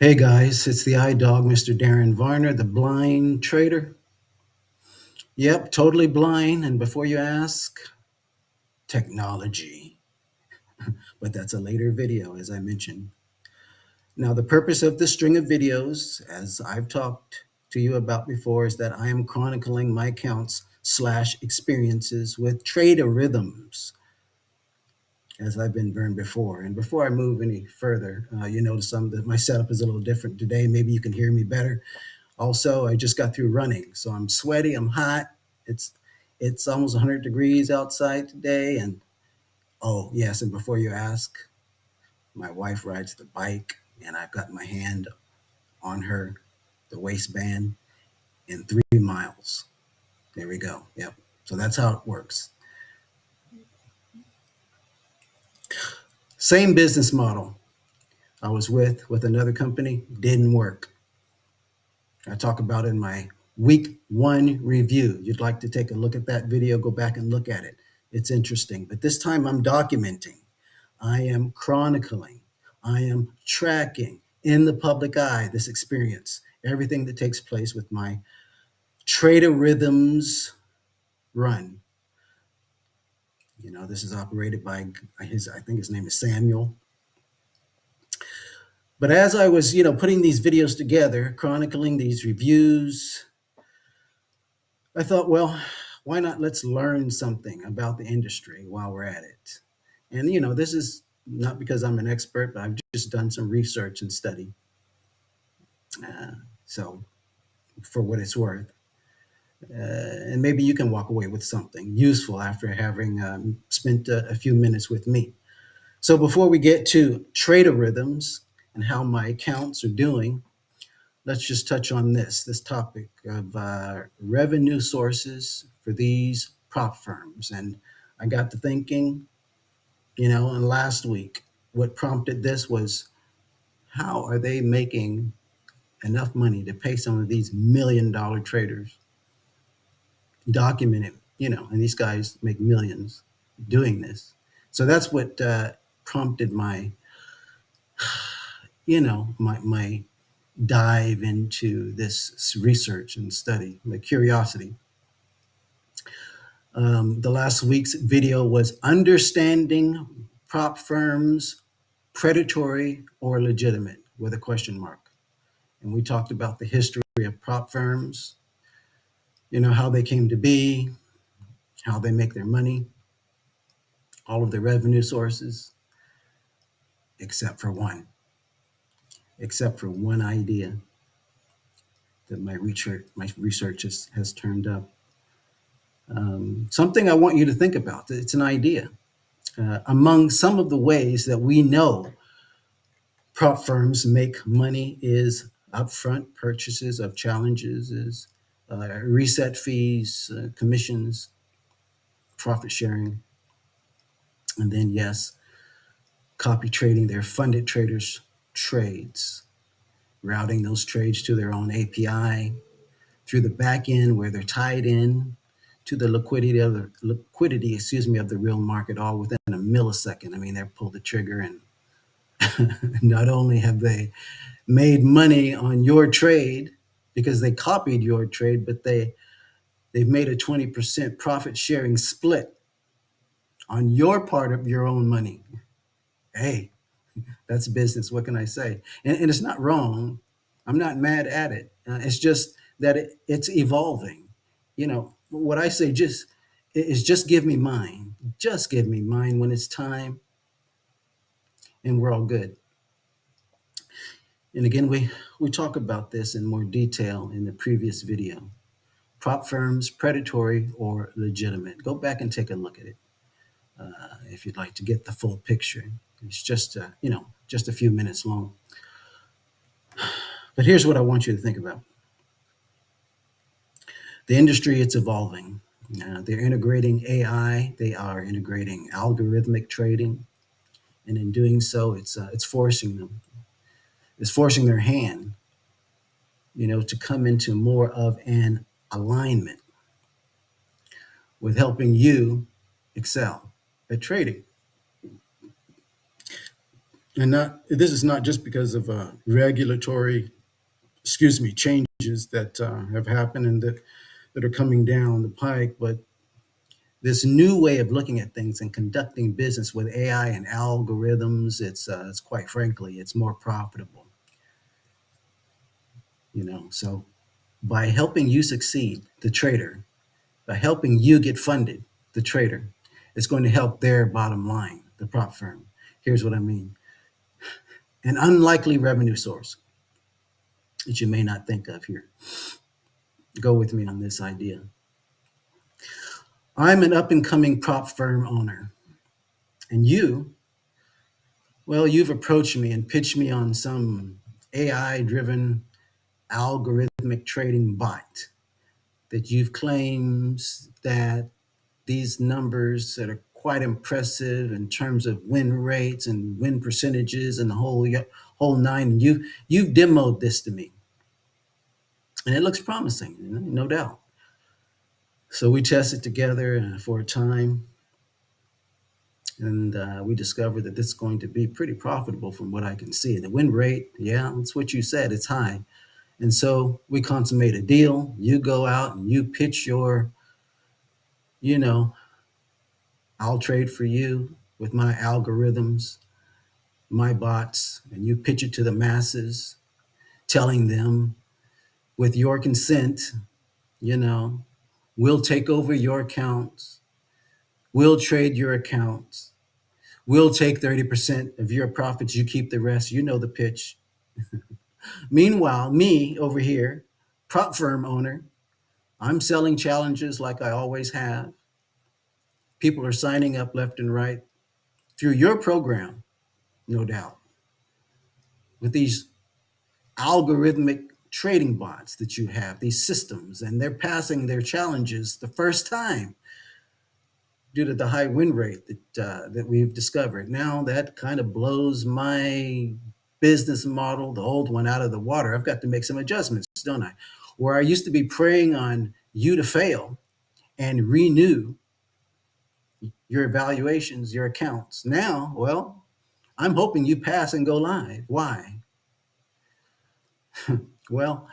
Hey guys, it's the iDog, Mr. Darren Varner, the blind trader. Yep, totally blind. And before you ask, technology. But that's a later video, as I mentioned. Now, the purpose of this string of videos, as I've talked to you about before, is that I am chronicling my accounts slash experiences with Tradeorithms, as I've been burned before. And before I move any further, you notice my setup is a little different today. Maybe you can hear me better. Also, I just got through running, so I'm sweaty, I'm hot. It's it's almost 100 degrees outside today. And oh, yes, and before you ask, my wife rides the bike, and I've got my hand on her, the waistband, in 3 miles. There we go. Yep. So that's how it works. Same business model. I was with another company, didn't work. I talk about it in my week 1 review. You'd like to take a look at that video, go back and look at it. It's interesting. But this time I'm documenting, I am chronicling, I am tracking in the public eye this experience, everything that takes place with my Trader Rhythms run. This is operated by I think his name is Samuel. But as I was, putting these videos together, chronicling these reviews, I thought, well, why not let's learn something about the industry while we're at it? And, this is not because I'm an expert, but I've just done some research and study. So, for what it's worth. And maybe you can walk away with something useful after having spent a few minutes with me. So, before we get to trader rhythms and how my accounts are doing, let's just touch on this topic of revenue sources for these prop firms. And I got to thinking, and last week, what prompted this was, how are they making enough money to pay some of these $1 million traders? Document it, and these guys make millions doing this. So that's what prompted my dive into this research and study, the curiosity. The last week's video was understanding prop firms, predatory or legitimate, with a question mark. And we talked about the history of prop firms, how they came to be, how they make their money, all of their revenue sources, except for one idea that my research has turned up. Something I want you to think about. It's an idea. Among some of the ways that we know prop firms make money is upfront purchases of challenges, is reset fees, commissions, profit sharing, and then yes, copy trading their funded traders' trades, routing those trades to their own API through the back end where they're tied in to the liquidity, of the real market, all within a millisecond. I mean, they pull the trigger, and not only have they made money on your trade because they copied your trade, but they've made a 20% profit sharing split on your part of your own money. Hey, that's business. What can I say? And it's not wrong. I'm not mad at it. It's just that it's evolving. What I say just give me mine. Just give me mine when it's time, and we're all good. And again, we talk about this in more detail in the previous video. Prop firms, predatory or legitimate. Go back and take a look at it if you'd like to get the full picture. It's just a few minutes long. But here's what I want you to think about. The industry, it's evolving. They're integrating AI. They are integrating algorithmic trading, and in doing so, it's forcing them. It's forcing their hand, to come into more of an alignment with helping you excel at trading. And not this is not just because of regulatory, excuse me, changes that have happened and that are coming down the pike, but this new way of looking at things and conducting business with AI and algorithms, it's quite frankly, it's more profitable, you know. So by helping you succeed, the trader, by helping you get funded, the trader, it's going to help their bottom line, the prop firm. Here's what I mean: an unlikely revenue source that you may not think of here. Go with me on this idea. I'm an up and coming prop firm owner, and well, you've approached me and pitched me on some AI driven algorithmic trading bot that you've claimed that these numbers that are quite impressive in terms of win rates and win percentages and the whole nine. And you've demoed this to me, and it looks promising, no doubt. So we tested together for a time, and we discovered that this is going to be pretty profitable from what I can see. The win rate, yeah, that's what you said, it's high. And so we consummate a deal. You go out and you pitch your, you know, I'll trade for you with my algorithms, my bots, and you pitch it to the masses, telling them, with your consent, you know, we'll take over your accounts, we'll trade your accounts, we'll take 30% of your profits, you keep the rest. You know the pitch. Meanwhile, me over here, prop firm owner, I'm selling challenges like I always have. People are signing up left and right through your program, no doubt, with these algorithmic trading bots that you have, these systems, and they're passing their challenges the first time due to the high win rate that we've discovered. Now that kind of blows my business model, the old one, out of the water. I've got to make some adjustments, don't I? Where I used to be preying on you to fail and renew your evaluations, your accounts. Now, well, I'm hoping you pass and go live. Why? Well,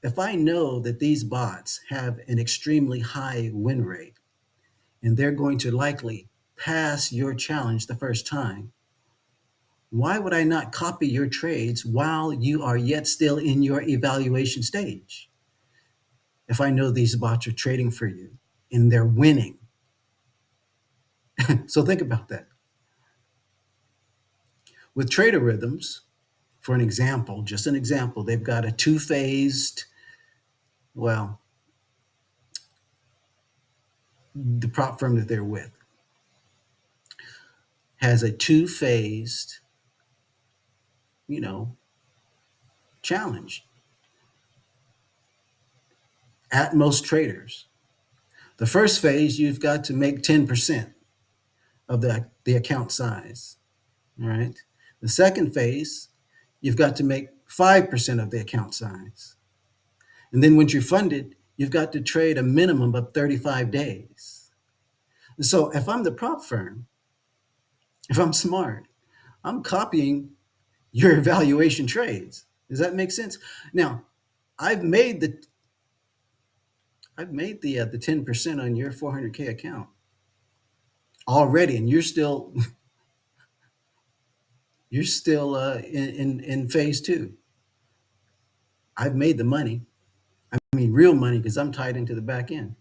if I know that these bots have an extremely high win rate and they're going to likely pass your challenge the first time, why would I not copy your trades while you are yet still in your evaluation stage? If I know these bots are trading for you and they're winning. So think about that. With Tradeorithms, for an example, just an example, they've got a two-phased, well, the prop firm that they're with has a two-phased, you know, challenge. Atmos traders. The first phase, you've got to make 10% of the account size. All right. The second phase, you've got to make 5% of the account size. And then once you're funded, you've got to trade a minimum of 35 days. So if I'm the prop firm, if I'm smart, I'm copying your evaluation trades. Does that make sense? Now, I've made the the 10% on your 400K account already, and you're still in phase two. I've made the money. I mean, real money, because I'm tied into the back end.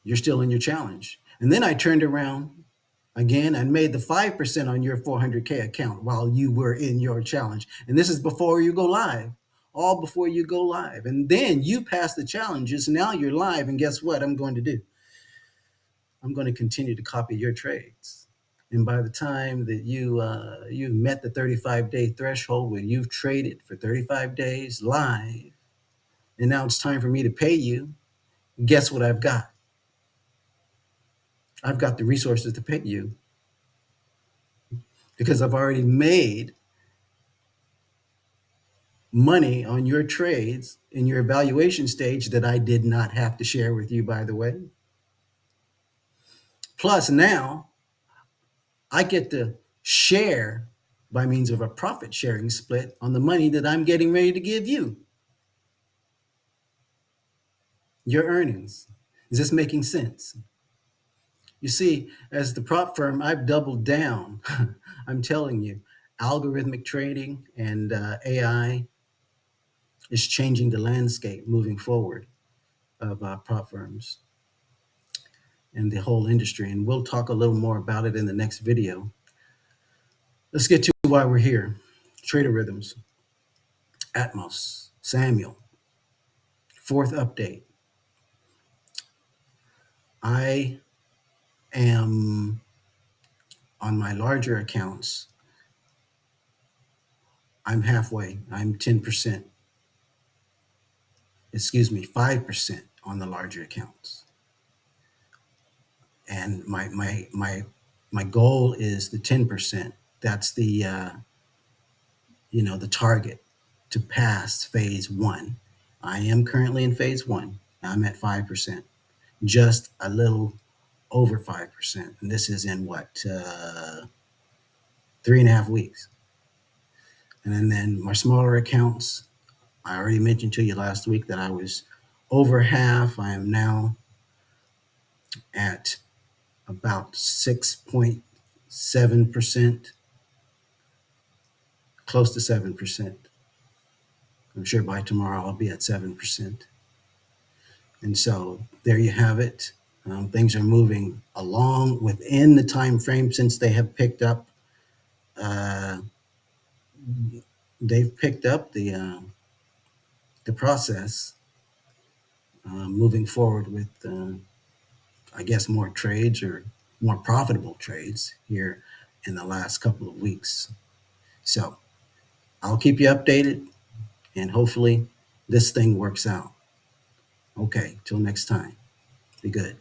You're still in your challenge. And then I turned around again and made the 5% on your 400K account while you were in your challenge. And this is before you go live, all before you go live. And then you pass the challenges. Now you're live. And guess what I'm going to do? I'm going to continue to copy your trades. And by the time that you've met the 35-day threshold where you've traded for 35 days live, and now it's time for me to pay you, guess what I've got? I've got the resources to pay you because I've already made money on your trades in your evaluation stage that I did not have to share with you, by the way. Plus, now I get to share by means of a profit sharing split on the money that I'm getting ready to give you, your earnings. Is this making sense? You see, as the prop firm, I've doubled down. I'm telling you, algorithmic trading and AI is changing the landscape moving forward of prop firms and the whole industry. And we'll talk a little more about it in the next video. Let's get to why we're here. Tradeorithms, Atmos, Samuel, fourth update. I am on my larger accounts. I'm halfway. I'm 10%, excuse me, 5% on the larger accounts. And my goal is the 10%. That's the target to pass phase one. I am currently in phase one. I'm at 5%, just a little over 5%. And this is in what, 3.5 weeks. And then my smaller accounts, I already mentioned to you last week that I was over half. I am now at about 6.7%, close to 7%. I'm sure by tomorrow I'll be at 7%. And so there you have it. Things are moving along within the time frame since they have picked up. Uh, they've picked up the process, moving forward with, I guess, more trades or more profitable trades here in the last couple of weeks. So I'll keep you updated, and hopefully this thing works out. Okay, till next time. Be good.